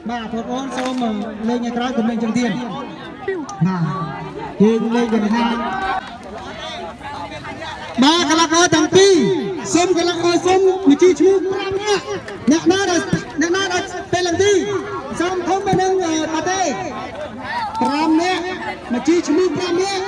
បាទបងប្អូនសូមលេងឲ្យក្រោយកំលេងចឹងទៀតបាទយើងលេងกันថាបាទកន្លងអទាំងពីរសូមកន្លងអសូមវិជីឈ្មោះ5នាក់អ្នកណាដល់ពេលឡើងទីសូមធំទៅនឹងបាទេ5នាក់វិជីឈ្មោះ5នាក់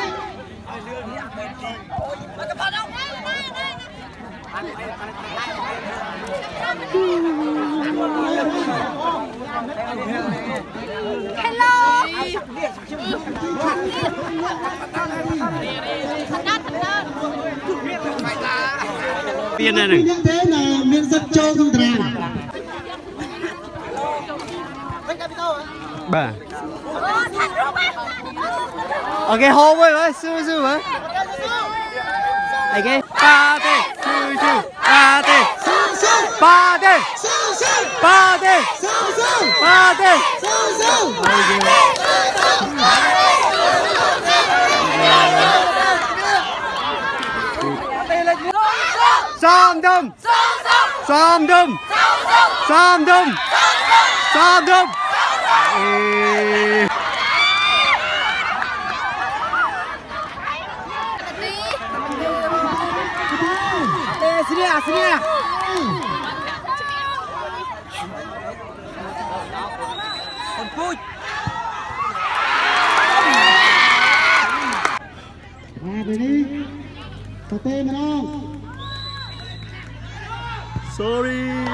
Hello. Biên này này. Thế là miễn rất châu không tràn. Bà. Ok hô với sư với. Ok. Ba tê, sư. Ba tê. Ba tê. Ba tê. Ba tê. Sam đâm. Sam đâm. Sam đâm. Sam đâm. Sini. Put. Ini Pate menang. Sorry.